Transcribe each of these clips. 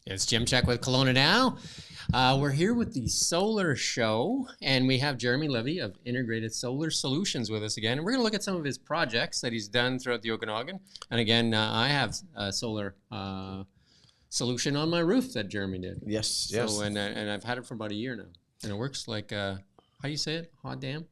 It's Jim Check with Kelowna Now. We're here with the Solar Show, and we have Jeremy Levy of Integrated Solar Solutions with us again. And we're going to look at some of his projects that he's done throughout the Okanagan. And again, I have a solar solution on my roof that Jeremy did. Yes, so, yes. And I've had it for about a year now. And it works like, how do you say it? Hot damn?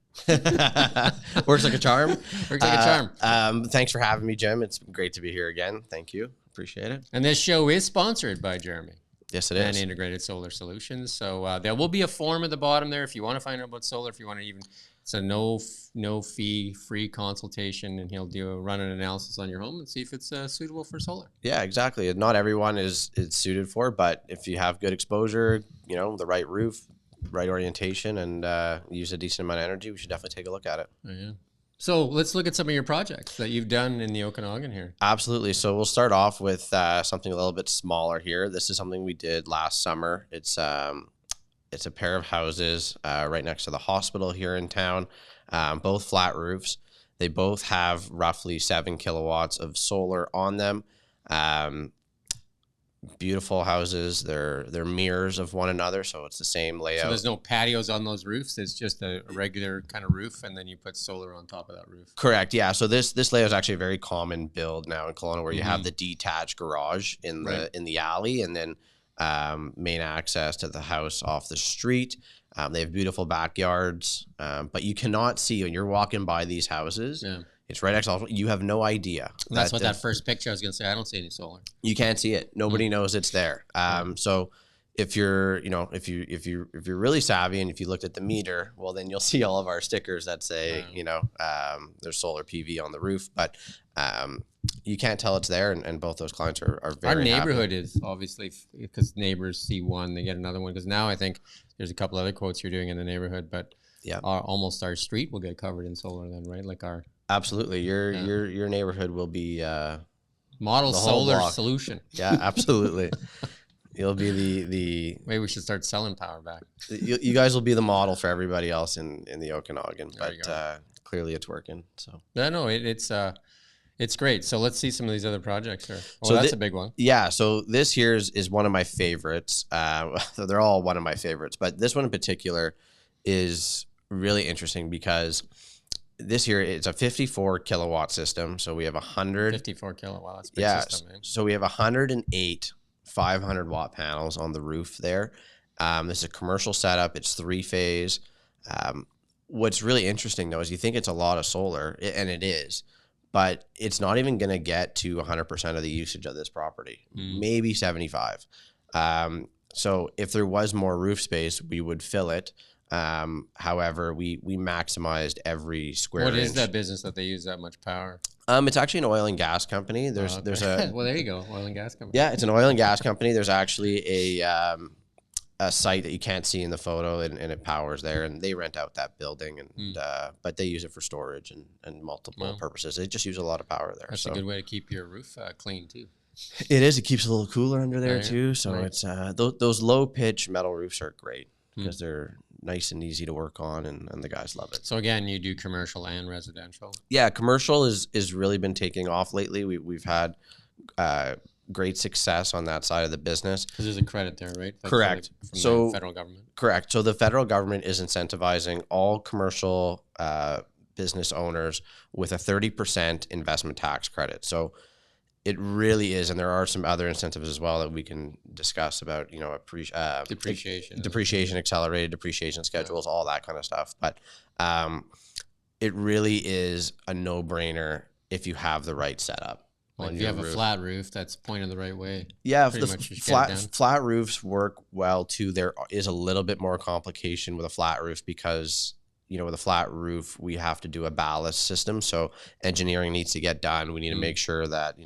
Works like a charm. Works like a charm. Thanks for having me, Jim. It's great to be here again. Thank you. Appreciate it. And this show is sponsored by Jeremy. Yes, it and is. Integrated Solar Solutions. So there will be a form at the bottom there if you want to find out about solar. If you want to it's a no fee, free consultation, and he'll run an analysis on your home and see if it's suitable for solar. Yeah, exactly. Not everyone is suited for it, but if you have good exposure, the right roof, right orientation, and use a decent amount of energy, we should definitely take a look at it. Oh, yeah. So let's look at some of your projects that you've done in the Okanagan here. Absolutely. So we'll start off with something a little bit smaller here. This is something we did last summer. It's a pair of houses right next to the hospital here in town, both flat roofs. They both have roughly 7 kilowatts of solar on them. Beautiful houses. They're mirrors of one another, so it's the same layout. So there's no patios on those roofs. It's just a regular kind of roof, and then you put solar on top of that roof. Correct. Yeah. So this layout is actually a very common build now in Kelowna, where you have the detached garage in the alley, and then main access to the house off the street. They have beautiful backyards, but you cannot see when you're walking by these houses. Yeah. It's right next to the hospital. You have no idea. That's what that first picture I was going to say. I don't see any solar. You can't see it. Nobody knows it's there. So if you're, if you're really savvy and if you looked at the meter, well, then you'll see all of our stickers that say, there's solar PV on the roof, but you can't tell it's there. And both those clients are very Our neighborhood happy. is obviously, because neighbors see one, they get another one. Because now I think there's a couple other quotes you're doing in the neighborhood, but yeah, almost our street will get covered in solar then, right? Like our... Absolutely. Your neighborhood will be model solar solution. Yeah, absolutely. You'll be the maybe we should start selling power back. You guys will be the model for everybody else in the Okanagan, but clearly it's working. So no, it's great. So let's see some of these other projects here. So that's a big one. Yeah. So this here is one of my favorites. So they're all one of my favorites, but this one in particular is really interesting because this here it's a 54 kilowatt system. So we have 54 kilowatts. Big system, man. So we have 108 500 watt panels on the roof there. This is a commercial setup. It's 3-phase. What's really interesting though is you think it's a lot of solar, and it is, but it's not even going to get to 100% of the usage of this property, maybe 75. So if there was more roof space, we would fill it. However, we maximized every square inch. What is that business that they use that much power? It's actually an oil and gas company. There's a well, there you go, oil and gas company. Yeah, it's an oil and gas company. There's actually a site that you can't see in the photo, and it powers there, and they rent out that building, and but they use it for storage and multiple purposes. They just use a lot of power there. That's a good way to keep your roof clean too. It is. It keeps a little cooler under there too. So it's those low pitch metal roofs are great because they're nice and easy to work on, and the guys love it. So again, you do commercial and residential? Yeah, commercial is really been taking off lately. We've had great success on that side of the business. Because there's a credit there, right? Like correct. From the federal government? Correct. So the federal government is incentivizing all commercial business owners with a 30% investment tax credit. So it really is, and there are some other incentives as well that we can discuss about, depreciation, accelerated depreciation schedules, all that kind of stuff. But it really is a no-brainer if you have the right setup. Like if you have a flat roof, that's pointed the right way. Yeah, the flat roofs work well too. There is a little bit more complication with a flat roof because with a flat roof, we have to do a ballast system. So engineering needs to get done. We need to make sure that,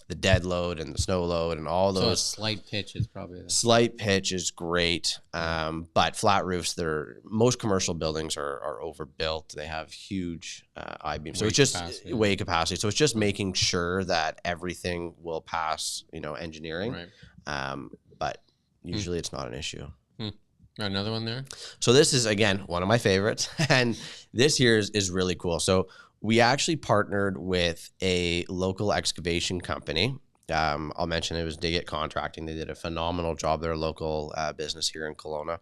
the dead load and the snow load and all those. So a slight pitch is probably slight pitch is great. But flat roofs, most commercial buildings are overbuilt. They have huge I-beams. So it's just weight capacity. So it's just making sure that everything will pass, engineering. Right. But usually it's not an issue. Another one there. So this is, again, one of my favorites. And this here is really cool. So we actually partnered with a local excavation company. I'll mention it was Digit Contracting. They did a phenomenal job. They're a local business here in Kelowna.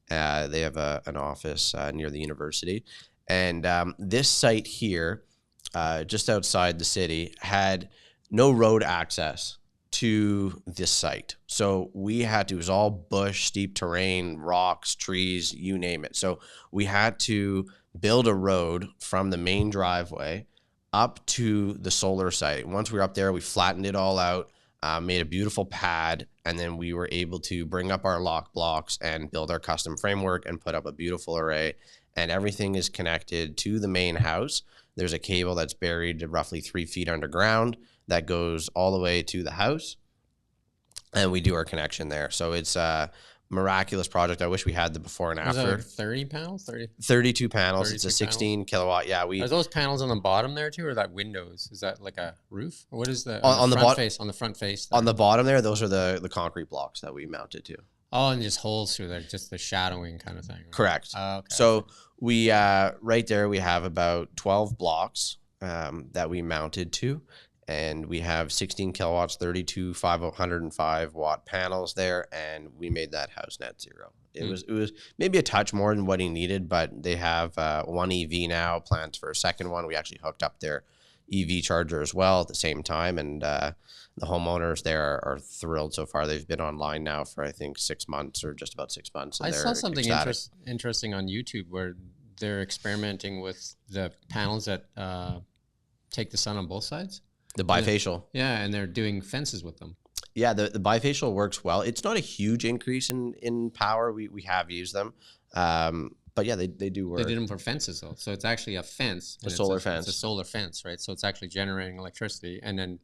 They have an office near the university. And this site here, just outside the city, had no road access to this site. So we had to, it was all bush, steep terrain, rocks, trees, you name it. So we had to build a road from the main driveway up to the solar site. Once we were up there, we flattened it all out, made a beautiful pad, and then we were able to bring up our lock blocks and build our custom framework and put up a beautiful array. And everything is connected to the main house. There's a cable that's buried roughly 3 feet underground that goes all the way to the house, and we do our connection there. So it's a miraculous project. I wish we had the before and Was after. that 30 panels? 32 panels. 32 It's a 16 kilowatt. Yeah, Are those panels on the bottom there too, or that windows? Is that like a roof? Or what is the on the front face? On the front face. There? On the bottom there, those are the concrete blocks that we mounted to. Oh, and just holes through there, just the shadowing kind of thing. Right? Correct. Oh, okay. So we right there we have about 12 blocks that we mounted to, and we have 16 kilowatts, 32 505 watt panels there, and we made that house net zero. It was maybe a touch more than what he needed, but they have one EV now, plans for a second one. We actually hooked up their EV charger as well at the same time, and the homeowners there are thrilled so far. They've been online now for I think 6 months or just about 6 months. And I saw something interesting on YouTube where they're experimenting with the panels that take the sun on both sides. The bifacial. Yeah, and they're doing fences with them. Yeah, the bifacial works well. It's not a huge increase in power. We have used them. But yeah, they do work. They did them for fences though. So it's actually a fence. A solar fence. It's a solar fence, right? So it's actually generating electricity and then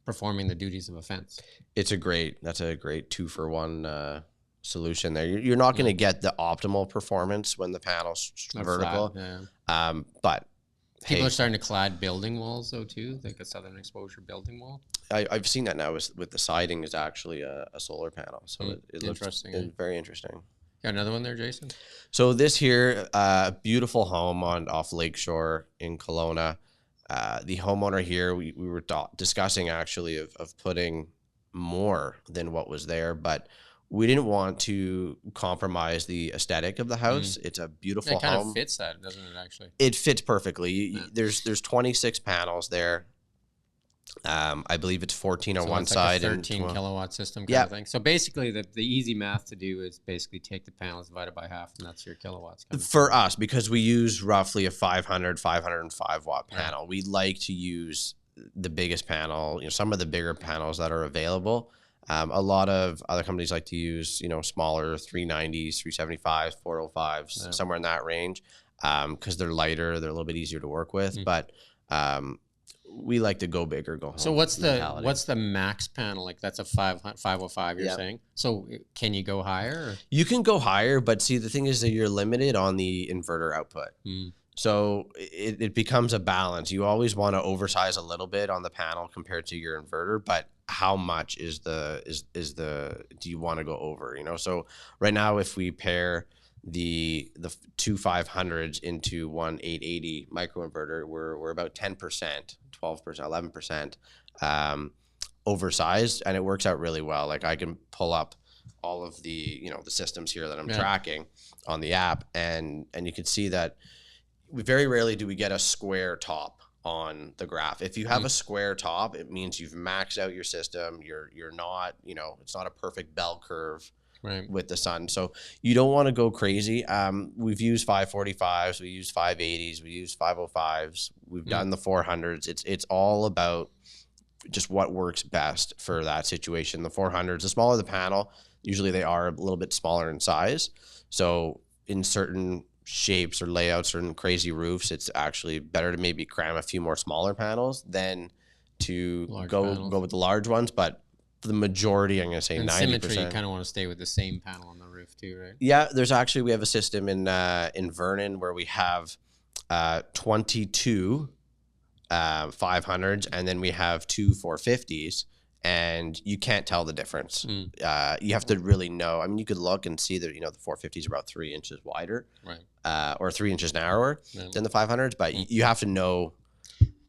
performing the duties of a fence. That's a great 2-for-1 solution there. You're not going to get the optimal performance when the panel's vertical. Flat, yeah. But people are starting to clad building walls though too, like a southern exposure building wall. I've seen that now with the siding is actually a solar panel. So it looks interesting. Very interesting. Got another one there, Jason? So this here, beautiful home off Lakeshore in Kelowna. The homeowner here, we were discussing actually of putting more than what was there, but we didn't want to compromise the aesthetic of the house. It's a beautiful home. It kind of fits that, doesn't it, actually? It fits perfectly. There's 26 panels there. I believe it's 14 on one side. Like a 13 kilowatt system kind of thing. So basically the easy math to do is basically take the panels, divide it by half, and that's your kilowatts. For us, because we use roughly a 505 watt panel, we like to use the biggest panel, some of the bigger panels that are available. A lot of other companies like to use, smaller 390s, 375s, 405s, somewhere in that range, because they're lighter, they're a little bit easier to work with. But we like to go big or go home. So what's the max panel? Like that's a 505 you're saying? So can you go higher? Or? You can go higher, but see, the thing is that you're limited on the inverter output. So it becomes a balance. You always want to oversize a little bit on the panel compared to your inverter, but how much do you want to go over? So right now, if we pair the two 500s into one 880 microinverter, we're about 10%, 12%, 11% oversized, and it works out really well. Like I can pull up all of the the systems here that I'm tracking on the app, and you can see that very rarely do we get a square top on the graph. If you have a square top, it means you've maxed out your system. You're not, it's not a perfect bell curve with the sun. So you don't want to go crazy. We've used 545s, we use 580s, we use 505s, we've done the 400s. It's all about just what works best for that situation. The 400s, the smaller the panel, usually they are a little bit smaller in size. So in certain shapes or layouts or in crazy roofs, it's actually better to maybe cram a few more smaller panels than to go with the large ones. But for the majority, I'm going to say 90%. Symmetry, you kind of want to stay with the same panel on the roof too, right? Yeah, we have a system in Vernon where we have 22 500s, and then we have two 450s, and you can't tell the difference. You have to really know. I mean, you could look and see that the 450s are about 3 inches wider, or 3 inches narrower than the 500s, but you have to know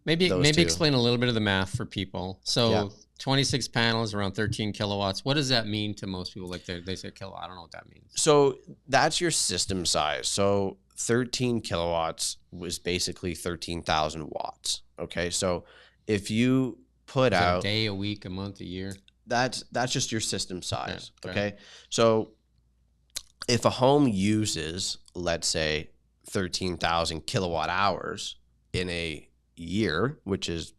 Maybe explain a little bit of the math for people. So Yeah. 26 panels, around 13 kilowatts. What does that mean to most people? Like they say kilowatt. I don't know what that means. So that's your system size. So 13 kilowatts was basically 13,000 watts. Okay. So if you put Is it out a day, a week, a month, a year? that's just your system size. Yeah, Okay. So if a home uses, let's say, 13,000 kilowatt hours in a year, which is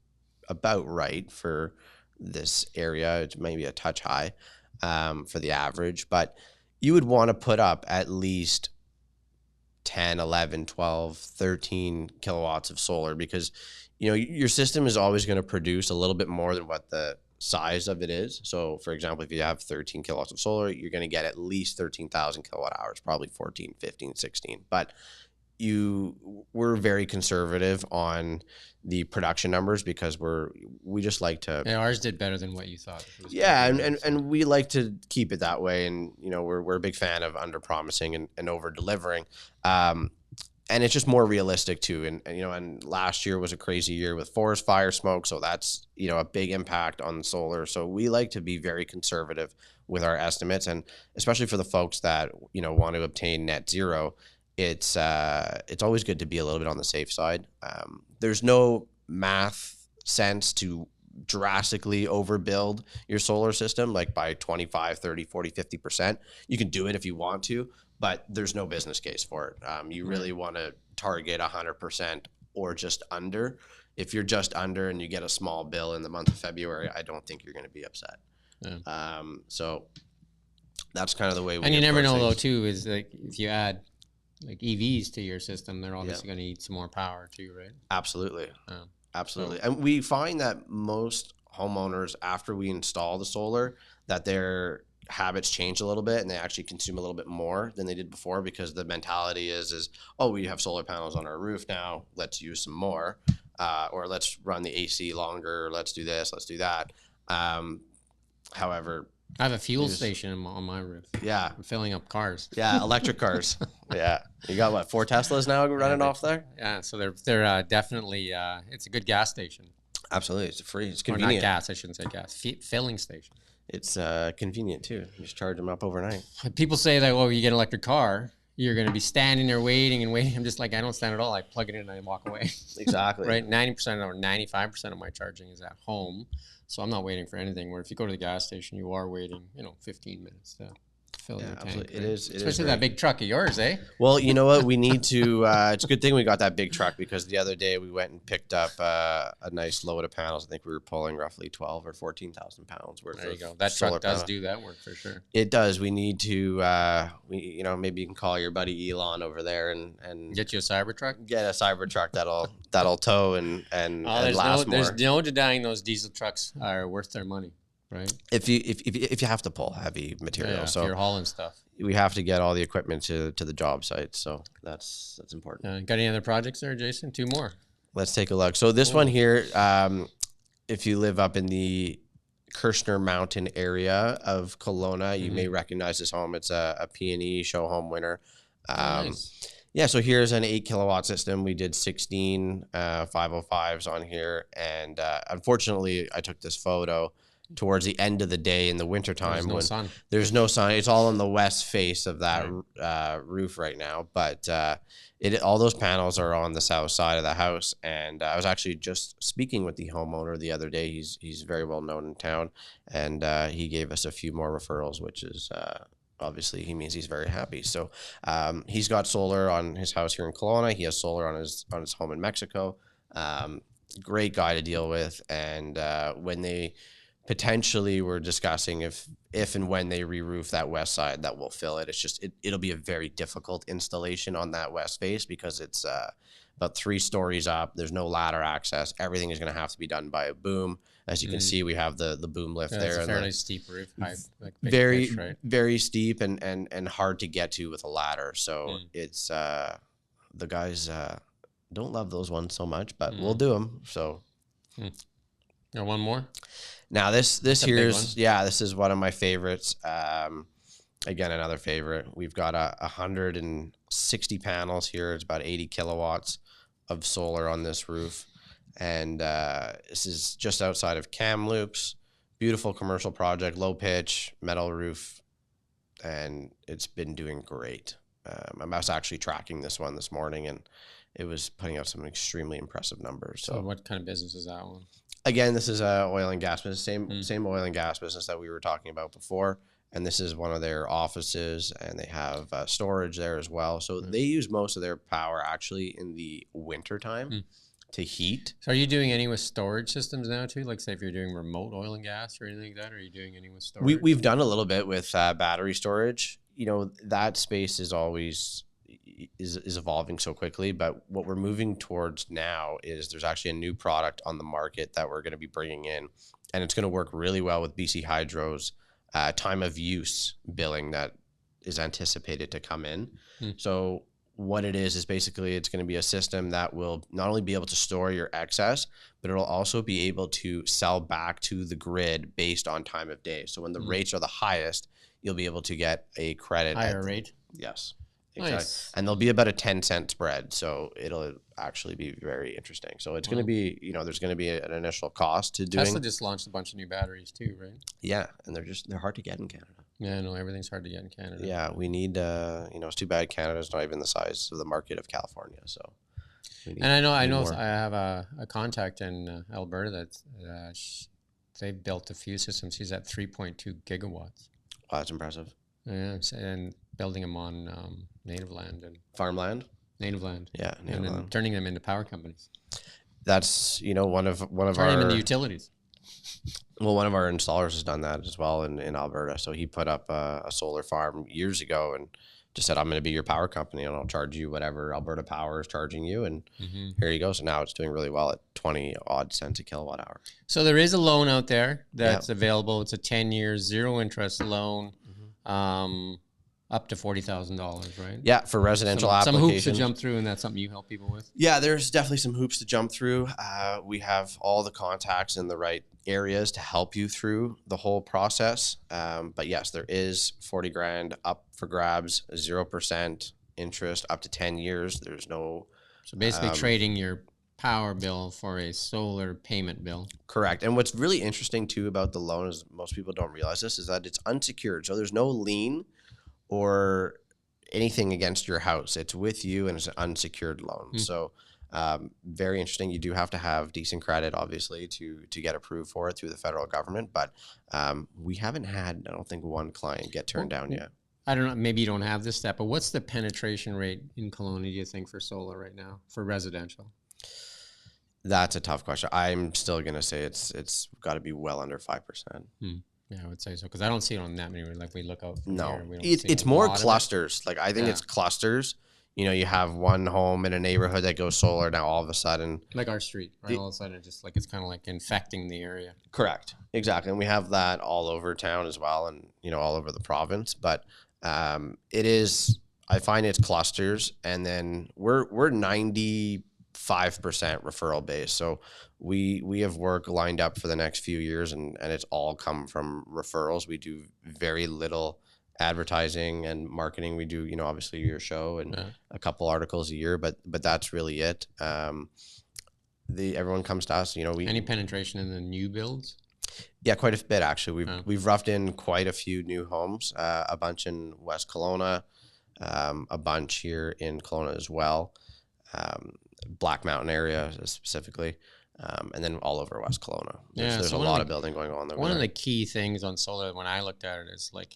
about right for this area, it's maybe a touch high for the average, but you would want to put up at least 10, 11, 12, 13 kilowatts of solar, because your system is always going to produce a little bit more than what the size of it is. So for example, if you have 13 kilowatts of solar, you're going to get at least 13,000 kilowatt hours, probably 14, 15, 16. But we're very conservative on the production numbers because we just like to. Yeah, ours did better than what you thought. Yeah, and we like to keep it that way, and we're a big fan of under promising and over delivering, and it's just more realistic too. And last year was a crazy year with forest fire smoke, so that's a big impact on solar. So we like to be very conservative with our estimates, and especially for the folks that want to obtain net zero. It's always good to be a little bit on the safe side. There's no math sense to drastically overbuild your solar system, like by 25, 30, 40, 50%. You can do it if you want to, but there's no business case for it. You really want to target 100% or just under. If you're just under and you get a small bill in the month of February, I don't think you're going to be upset. Yeah. So that's kind of the way we. And you never know though too, is like if you add like EVs to your system, they're obviously going to eat some more power too, right? Absolutely. Absolutely. And we find that most homeowners, after we install the solar, that their habits change a little bit and they actually consume a little bit more than they did before, because the mentality is, oh, we have solar panels on our roof now, let's use some more, or let's run the AC longer, let's do this, let's do that. However, I have a fuel station on my roof. Yeah. I'm filling up cars. Yeah, electric cars. Yeah. You got what, 4 Teslas now running off there? Yeah, so they're definitely, it's a good gas station. Absolutely. It's free. It's convenient. Or not convenient. gas, I shouldn't say gas. Filling station. It's convenient too. You just charge them up overnight. People say that, well, you get an electric car, you're going to be standing there waiting and waiting. I'm just like, I don't stand at all. I plug it in and I walk away. Exactly. Right? 90% or 95% of my charging is at home. So I'm not waiting for anything. Where if you go to the gas station, you are waiting, 15 minutes to fill your tank. Absolutely. Right? It is. Especially that big truck of yours, eh? Well, you know what? We need to. It's a good thing we got that big truck, because the other day we went and picked up a nice load of panels. I think we were pulling roughly 12 or 14,000 pounds worth. There you go. That truck does do that work for sure. It does. We need to. Maybe you can call your buddy Elon over there and get you a Cybertruck. Get a Cybertruck that'll tow and last more. There's no denying those diesel trucks are worth their money. Right. If you have to pull heavy material, so if you're hauling stuff, we have to get all the equipment to the job site. So that's important. Got any other projects there, Jason? 2 more. Let's take a look. So this one here, if you live up in the Kirshner Mountain area of Kelowna, you may recognize this home. It's a P&E show home winner. Nice. Yeah, so here's an 8 kilowatt system. We did 16 505s on here, and unfortunately, I took this photo towards the end of the day in the wintertime. There's no sun. There's no sun. It's all on the west face of that roof right now. But all those panels are on the south side of the house. And I was actually just speaking with the homeowner the other day. He's very well known in town, and he gave us a few more referrals, which is obviously he means he's very happy. So he's got solar on his house here in Kelowna. He has solar on his home in Mexico. Great guy to deal with. And when they potentially we're discussing if and when they re-roof that west side, that will fill it. It's just it'll be a very difficult installation on that west face, because it's about 3 stories up. There's no ladder access. Everything is going to have to be done by a boom. As you can see, we have the boom lift there. It's a fairly steep roof. Very pitch, right? Very steep and hard to get to with a ladder. So it's the guys don't love those ones so much, but we'll do them. So. Got one more? Now this here's this is one of my favorites. Again, another favorite. We've got 160 panels here. It's about 80 kilowatts of solar on this roof. And this is just outside of Kamloops. Beautiful commercial project, low pitch, metal roof, and it's been doing great. I was actually tracking this one this morning, and it was putting out some extremely impressive numbers. So what kind of business is that one? Again, this is a oil and gas business, same oil and gas business that we were talking about before. And this is one of their offices, and they have storage there as well. So they use most of their power actually in the winter time to heat. So are you doing any with storage systems now too? Like say if you're doing remote oil and gas or anything like that, are you doing any with storage? We've done a little bit with battery storage. You know, that space is always is evolving so quickly, but what we're moving towards now is there's actually a new product on the market that we're going to be bringing in, and it's going to work really well with BC Hydro's time of use billing that is anticipated to come in. So what it is basically it's going to be a system that will not only be able to store your excess, but it'll also be able to sell back to the grid based on time of day. So when the rates are the highest, you'll be able to get a credit. Higher rate? Yes. Exactly. Nice. And there'll be about a 10-cent spread. So it'll actually be very interesting. So it's going to be, you know, there's going to be an initial cost to doing. Tesla just launched a bunch of new batteries too, right? Yeah. And they're hard to get in Canada. Yeah, no, everything's hard to get in Canada. Yeah. We need, you know, it's too bad Canada's not even the size of the market of California. So. And I know I have a contact in Alberta that they've built a few systems. He's at 3.2 gigawatts. Wow, that's impressive. Yeah, and building them on native land and farmland. Native land. Yeah, and then turning them into power companies. That's, you know, one of turning our them into utilities. Well, one of our installers has done that as well in Alberta. So he put up a solar farm years ago and just said, I'm going to be your power company and I'll charge you whatever Alberta Power is charging you. And here you go. So now it's doing really well at 20 odd cents a kilowatt hour. So there is a loan out there that's available. It's a 10-year, zero interest loan, up to $40,000, right? Yeah, for residential applications. Some hoops to jump through, and that's something you help people with? Yeah, there's definitely some hoops to jump through. We have all the contacts in the right areas to help you through the whole process. But yes, there is 40 grand up for grabs, 0% interest up to 10 years. There's no... So basically trading your power bill for a solar payment bill. Correct. And what's really interesting too about the loan is most people don't realize this, is that it's unsecured. So there's no lien or anything against your house. It's with you and it's an unsecured loan. So very interesting. You do have to have decent credit, obviously, to get approved for it through the federal government. But we haven't had, I don't think, one client get turned down yet. I don't know. Maybe you don't have this stat, but what's the penetration rate in Kelowna, do you think, for solar right now, for residential? That's a tough question. I'm still going to say it's got to be well under 5%. Yeah, I would say so, because I don't see it on that many. Like we look out. No, it's more clusters. Like I think it's clusters. You know, you have one home in a neighborhood that goes solar. Now all of a sudden, like our street, right? All of a sudden, it's just like it's kind of like infecting the area. Correct, exactly, and we have that all over town as well, and you know, all over the province. But it is. I find it's clusters, and then we're 95% referral based. So we have work lined up for the next few years, and it's all come from referrals. We do very little advertising and marketing. We do, you know, obviously your show and a couple articles a year, but that's really it. Everyone comes to us, you know. Any penetration in the new builds? Yeah, quite a bit actually. We've roughed in quite a few new homes, a bunch in West Kelowna, a bunch here in Kelowna as well. Black Mountain area specifically, and then all over West Kelowna. There's a lot of building going on there. One of the key things on solar when I looked at it is like,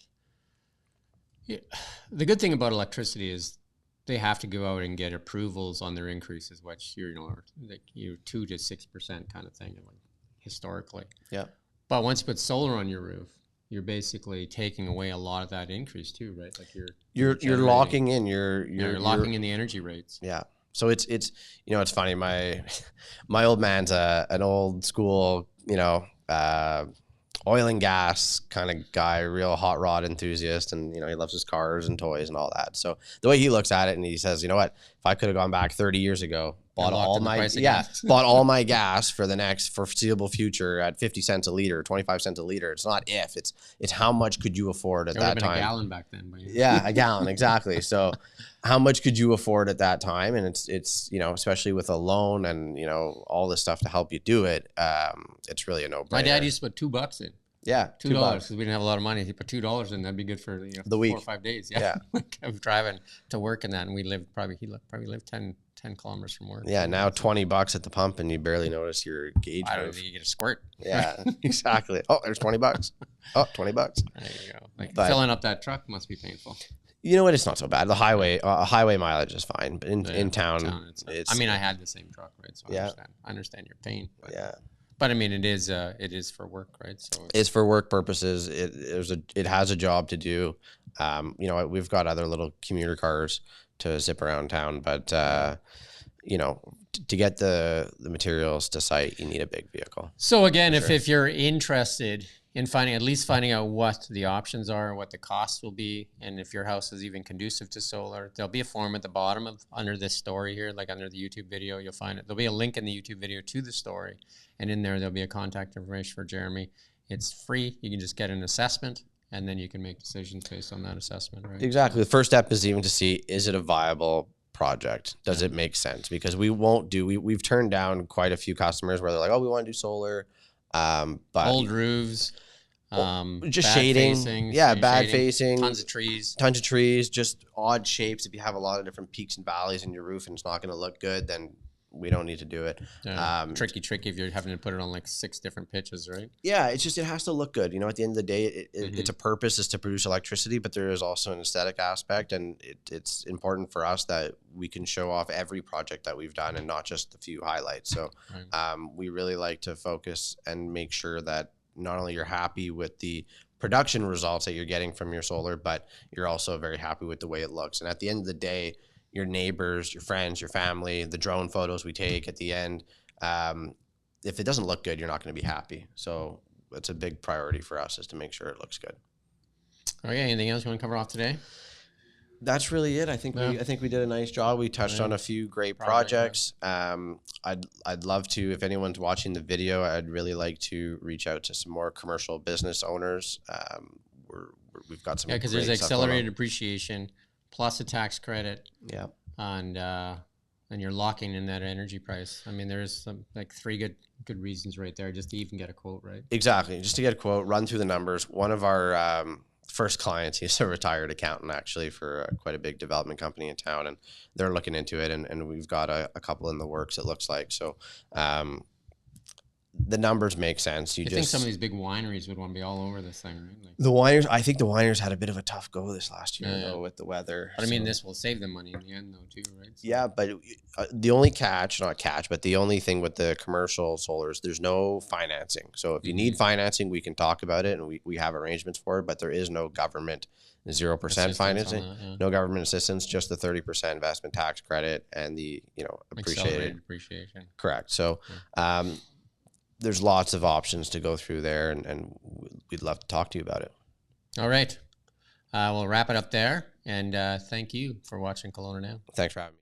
the good thing about electricity is they have to go out and get approvals on their increases, which you're 2 to 6% kind of thing, like historically. Yeah. But once you put solar on your roof, you're basically taking away a lot of that increase too, right? Like you're locking in you're locking in the energy rates. Yeah. So it's you know, it's funny. My old man's an old school, you know, oil and gas kind of guy, real hot rod enthusiast, and you know, he loves his cars and toys and all that. So the way he looks at it, and he says, you know what, if I could have gone back 30 years ago, bought locked all in the my price of gas. bought all my gas for the next foreseeable future at 50 cents a liter, 25 cents a liter. It's not if, it's how much could you afford at It would have that been time. a gallon back then. But Yeah, a gallon, exactly. So how much could you afford at that time? And it's you know, especially with a loan and, you know, all this stuff to help you do it, it's really a no-brainer. My dad used to put $2 in. Yeah, $2 because we didn't have a lot of money. He put $2 in. That'd be good for the week, 4 or 5 days. Yeah, like I was driving to work and that, and we lived he lived 10 kilometers from work. Yeah, now $20 at the pump, and you barely notice your gauge. I don't think you get a squirt. Yeah, exactly. Oh, there's $20. Oh, $20. There you go. Like filling up that truck must be painful. You know what? It's not so bad. The highway mileage is fine, but in town, it's. I mean, I had the same truck, right? So yeah, I understand your pain. But, yeah. But I mean, it is for work, right? So it's for work purposes. It has a job to do. You know, we've got other little commuter cars to zip around town, but you know, to get the materials to site, you need a big vehicle. So again, if you're interested in finding out what the options are, what the costs will be, and if your house is even conducive to solar, there'll be a form at the bottom under this story here, like under the YouTube video, you'll find it. There'll be a link in the YouTube video to the story, and in there'll be a contact information for Jeremy. It's free. You can just get an assessment, and then you can make decisions based on that assessment, right? Exactly. The first step is even to see, is it a viable project? Does it make sense? Because we've turned down quite a few customers where they're like, oh, we want to do solar, but old roofs, just bad shading, facing, bad facing, tons of trees, just odd shapes. If you have a lot of different peaks and valleys in your roof and it's not going to look good, then we don't need to do it. Tricky if you're having to put it on like 6 different pitches, right? Yeah, it's just, it has to look good. You know, at the end of the day, its a purpose is to produce electricity, but there is also an aesthetic aspect, and it's important for us that we can show off every project that we've done and not just a few highlights. So we really like to focus and make sure that not only you're happy with the production results that you're getting from your solar, but you're also very happy with the way it looks. And at the end of the day, your neighbors, your friends, your family, the drone photos we take at the end, if it doesn't look good, you're not going to be happy. So it's a big priority for us, is to make sure it looks good. Okay, anything else you want to cover off today? That's really it. I think we did a nice job. We touched on a few great projects. I'd love to, if anyone's watching the video, I'd really like to reach out to some more commercial business owners. We've got some because there's accelerated depreciation plus a tax credit. Yeah. And you're locking in that energy price. I mean, there's some like 3 good reasons right there just to even get a quote, right? Exactly. Just to get a quote, run through the numbers. One of our first clients, he's a retired accountant actually for quite a big development company in town, and they're looking into it, and we've got a couple in the works, it looks like. So the numbers make sense. I think some of these big wineries would want to be all over this thing, right? Like, the wineries, I think the wineries had a bit of a tough go this last year though, with the weather. But I mean, this will save them money in the end though too, right? So. Yeah, but the only but the only thing with the commercial solars, there's no financing. So if you need financing, we can talk about it, and we have arrangements for it, but there is no government 0% financing, no government assistance, just the 30% investment tax credit and the, accelerated depreciation. Correct. So, there's lots of options to go through there, and we'd love to talk to you about it. All right. We'll wrap it up there, and thank you for watching Kelowna Now. Thanks for having me.